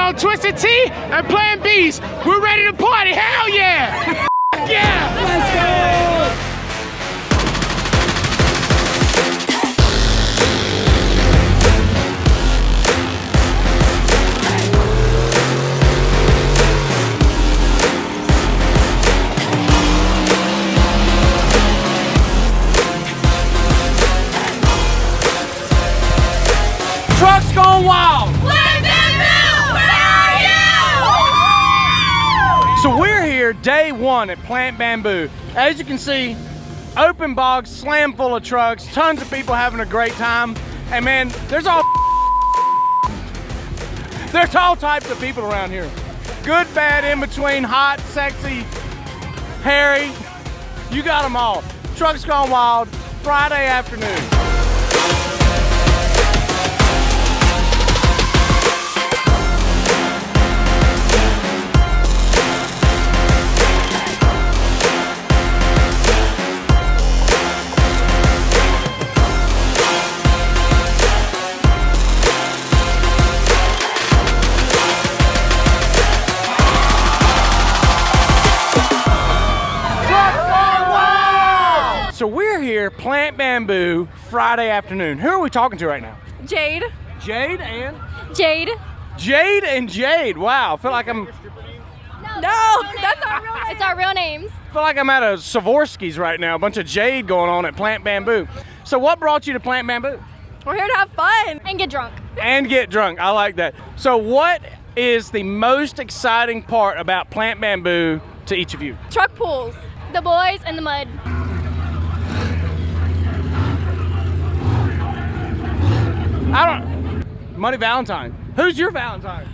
on Twisted Tea and Plan B's. We're ready to party. Hell yeah! Yeah! Let's go! Trucks going wild! So we're here day one at Plant Bamboo. As you can see, open bogs, slam full of trucks, tons of people having a great time. And man, there's all types of people around here. Good, bad, in between, hot, sexy, hairy. You got them all. Trucks Gone Wild, Friday afternoon. So we're here, Plant Bamboo, Friday afternoon. Who are we talking to right now? Jade. Jade and? Jade. Jade and Jade. Wow, I feel like I'm... No, that's our real names. It's our real names. I feel like I'm at a Savorsky's right now. A bunch of Jade going on at Plant Bamboo. So what brought you to Plant Bamboo? We're here to have fun. And get drunk. And get drunk. I like that. So what is the most exciting part about Plant Bamboo to each of you? Truck pools. The boys and the mud. Muddy Valentine. Who's your Valentine?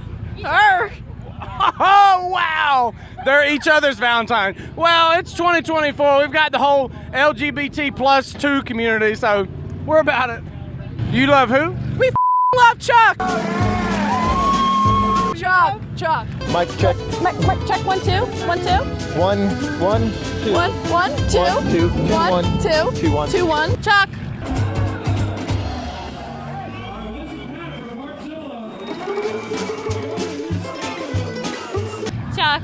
Her. Oh, wow. They're each other's Valentine. Well, it's 2024. We've got the whole LGBT plus 2 community, so we're about it. You love who? We love Chuck. Chuck. Mic check. Mic check. 1 2 1 2. 1 1 2. 1 1 2 1 2 1 2 2 1 2 1. Chuck. Chuck.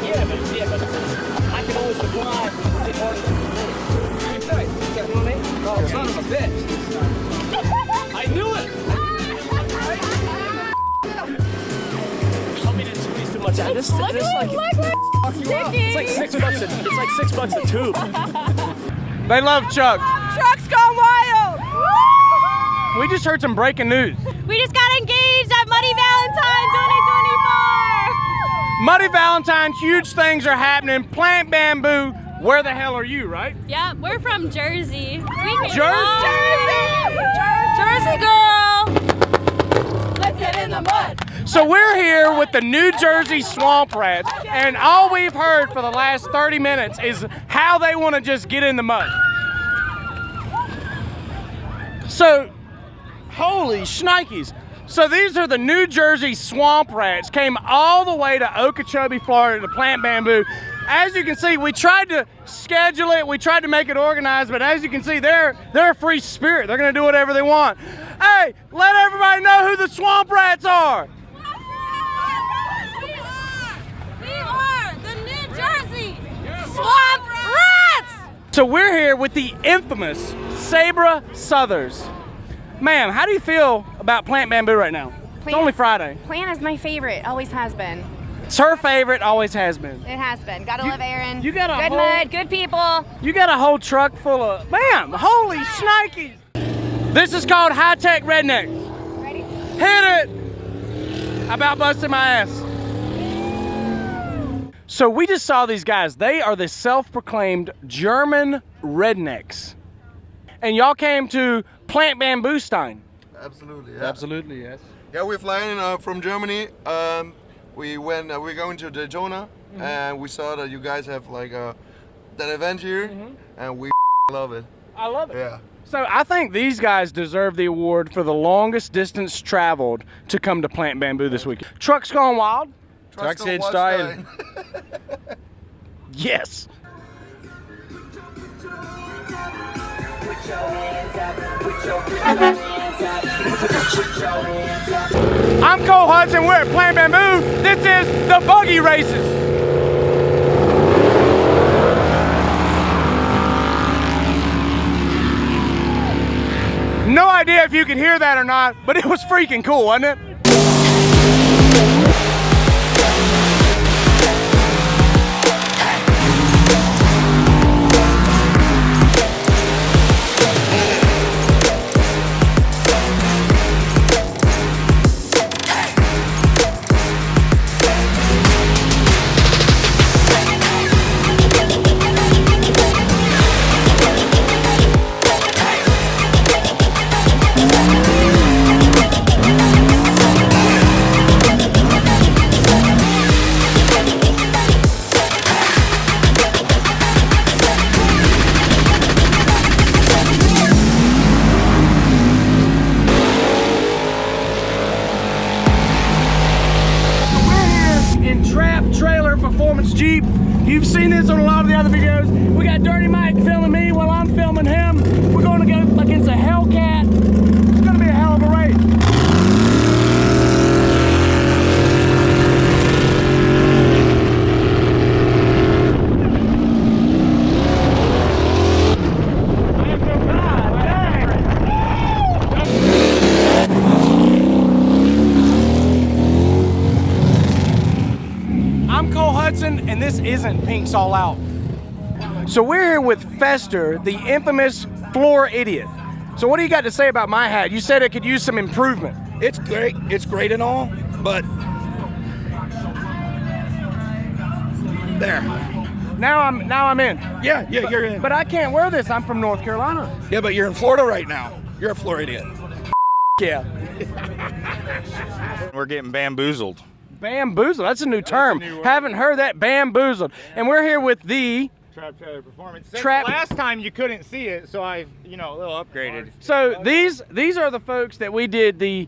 Yeah, but I can always supply. Oh, son of a bitch. I knew it. Tell me to squeeze too much. This like it's like $6 a tube. They love Chuck. Trucks Gone Wild. We just heard some breaking news. We just got engaged at Muddy Valentine 2024. Muddy Valentine, huge things are happening. Plant Bamboo, where the hell are you, right? Yeah, we're from Jersey. Jersey! Jersey girl. Let's get in the mud. So we're here with the New Jersey Swamp Rats, and all we've heard for the last 30 minutes is how they want to just get in the mud. So, holy shnikes. So these are the New Jersey Swamp Rats, came all the way to Okeechobee, Florida to Plant Bamboo. As you can see, we tried to schedule it, we tried to make it organized, but as you can see, they're a free spirit. They're gonna do whatever they want. Hey, let everybody know who the Swamp Rats are. We are the New Jersey Swamp Rats! So we're here with the infamous Sabra Southers. Ma'am, how do you feel about Plant Bamboo right now? It's only Friday. Plant is my favorite, always has been. It's her favorite, always has been. It has been. Gotta love Aaron. You got a good whole, mud, good people. You got a whole truck full of, ma'am, holy shnikes. This is called High Tech Redneck. Ready? Hit it! I about busted my ass. So we just saw these guys. They are the self-proclaimed German rednecks. And y'all came to Plant Bamboo Stein. Absolutely, yeah. Absolutely, yes. Yeah, we're flying from Germany. We're going to Daytona, and we saw that you guys have like that event here, and we love it. I love it. Yeah. So I think these guys deserve the award for the longest distance traveled to come to Plant Bamboo this week. Trucks Gone Wild. Trucks Head Gone Style. Wild. Yes. I'm Cole Hudson, we're at Plant Bamboo. This is the buggy races. No idea if you can hear that or not, but it was freaking cool, wasn't it? Jeep. You've seen this on a lot of the other videos. We got Dirty Mike filming me while I'm filming him. We're going to go against a Hellcat. It's going to be a hell of a race. And this isn't Pink's All Out. So we're here with Fester, the infamous floor idiot. So what do you got to say about my hat? You said it could use some improvement. It's great and all, but there. Now I'm in. Yeah, you're in. But I can't wear this. I'm from North Carolina. Yeah, but you're in Florida right now. You're a floor idiot. Yeah. We're getting bamboozled. Bamboozled, that's a new term. Haven't heard that, bamboozled. And we're here with the Trap Trailer Performance. Last time you couldn't see it, so I've, a little upgraded. So these are the folks that we did the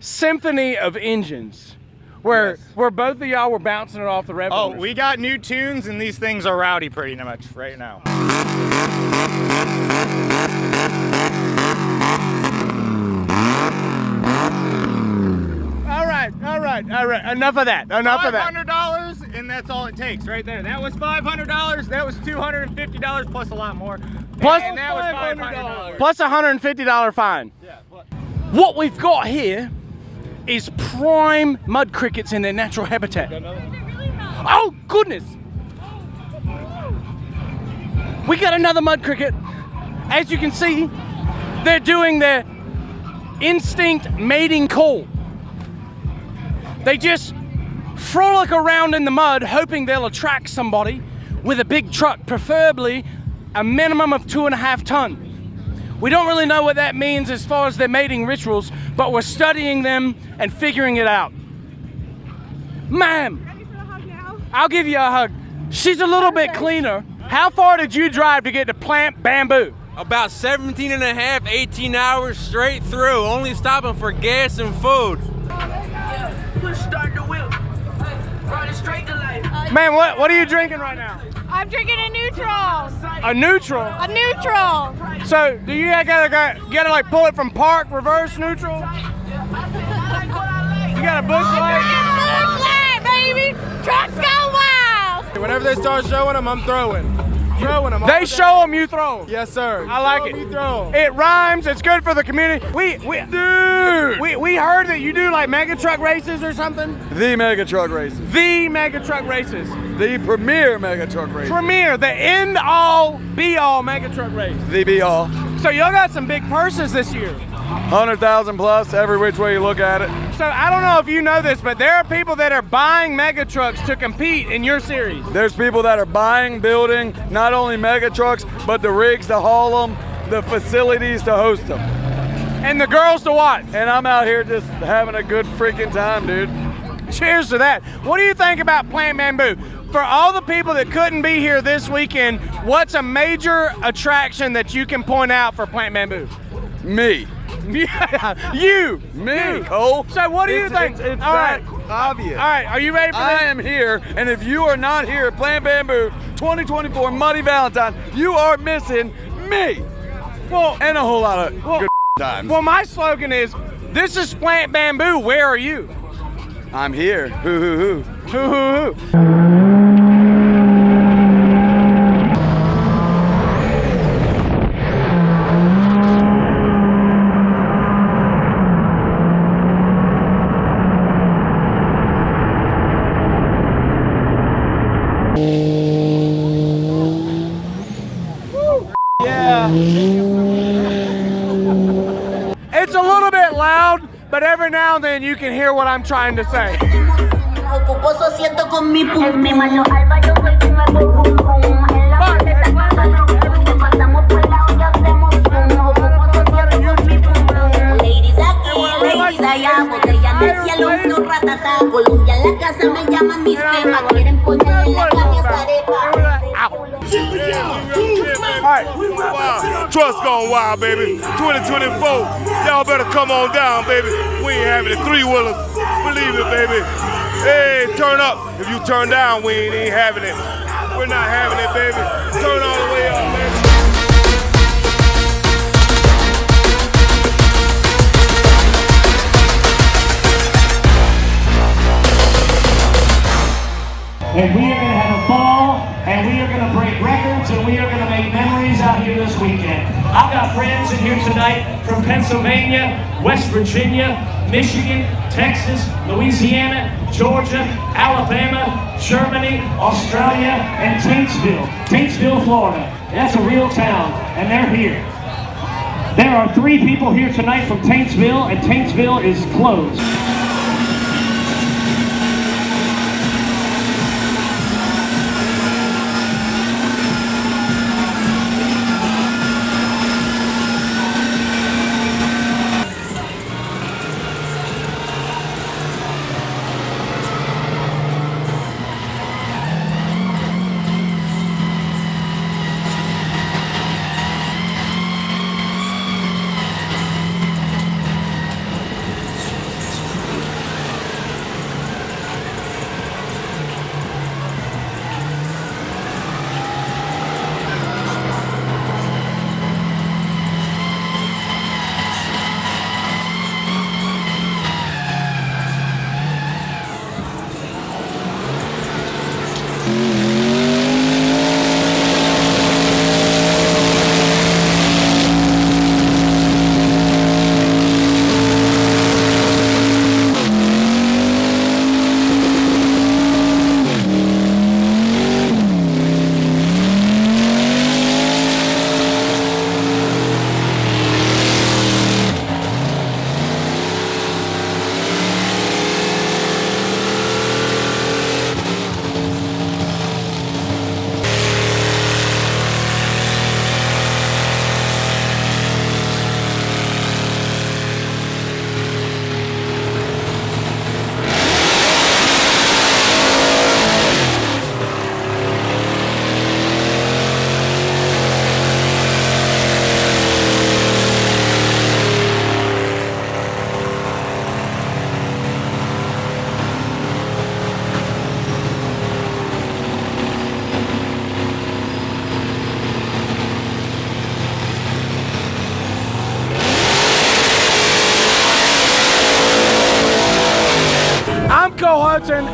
Symphony of Engines, where both of y'all were bouncing it off the rev. Oh, we got new tunes, and these things are rowdy pretty much right now. All right. Enough of that. $500, and that's all it takes right there. That was $500. That was $250 plus a lot more. Plus, and that was $500. Plus a $150 fine. Yeah. What we've got here is prime mud crickets in their natural habitat. Oh, goodness. We got another mud cricket. As you can see, they're doing their instinct mating call. They just frolic around in the mud, hoping they'll attract somebody with a big truck, preferably a minimum of 2.5 tons. We don't really know what that means as far as their mating rituals, but we're studying them and figuring it out. Ma'am, Ready for the hug now? I'll give you a hug. She's a little bit cleaner. How far did you drive to get to Plant Bamboo? About 17 and a half, 18 hours straight through, only stopping for gas and food. Start the wheel. Run it straight to life. Man, what are you drinking right now? I'm drinking a neutral. A neutral? A neutral. So, do you gotta like pull it from park, reverse neutral? You got a bush light? Bush light, baby. Trucks go wild. Whenever they start showing them, I'm throwing. They show them, you throw them. Yes, sir. I like it. It rhymes. It's good for the community. We heard that you do like mega truck races or something. The mega truck races. The mega truck races. The premier mega truck race. Premier, the end all, be all mega truck race. The be all. So y'all got some big purses this year. 100,000 plus every which way you look at it. So I don't know if you know this, but there are people that are buying mega trucks to compete in your series. There's people that are buying, building, not only mega trucks, but the rigs to haul them, the facilities to host them. And the girls to watch. And I'm out here just having a good freaking time, dude. Cheers to that. What do you think about Plant Bamboo? For all the people that couldn't be here this weekend, what's a major attraction that you can point out for Plant Bamboo? Me. You. Me, Cole. So what do you think? It's all right. obvious. All right, are you ready for this? I am here, and if you are not here at Plant Bamboo 2024 Muddy Valentine, you are missing me. Well, and a whole lot of good times. Well, my slogan is, this is Plant Bamboo, where are you? I'm here. Hoo hoo hoo. Hoo hoo hoo. It's a little bit loud, but every now and then you can hear what I'm trying to say. Trust gone wild, baby. 2024, y'all better come on down, baby. We ain't having it. 3-wheelers, believe it, baby. Hey, turn up. If you turn down, we ain't having it. We're not having it, baby. Turn all the way up, baby. And we are going to have a ball, and we are going to break records, and we are going to make memories out here this weekend. I've got friends in here tonight from Pennsylvania, West Virginia, Michigan, Texas, Louisiana, Georgia, Alabama, Germany, Australia, and Tatesville, Florida. That's a real town, and they're here. There are 3 people here tonight from Tatesville, and Tatesville is closed.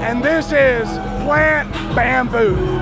And this is Plant Bamboo.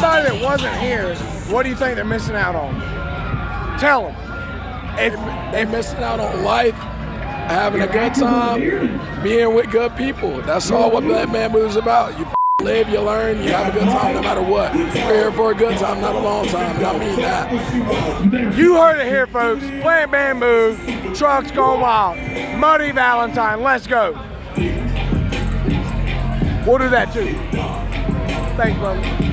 anybody that wasn't here, what do you think they're missing out on? Tell them. They're missing out on life, having a good time, being with good people. That's all what Plant Bamboo is about. You live, you learn, you have a good time no matter what. We're here for a good time, not a long time, and I mean that. You heard it here, folks. Plant Bamboo, trucks gone wild. Muddy Valentine, let's go. We'll do that too. Thanks, brother.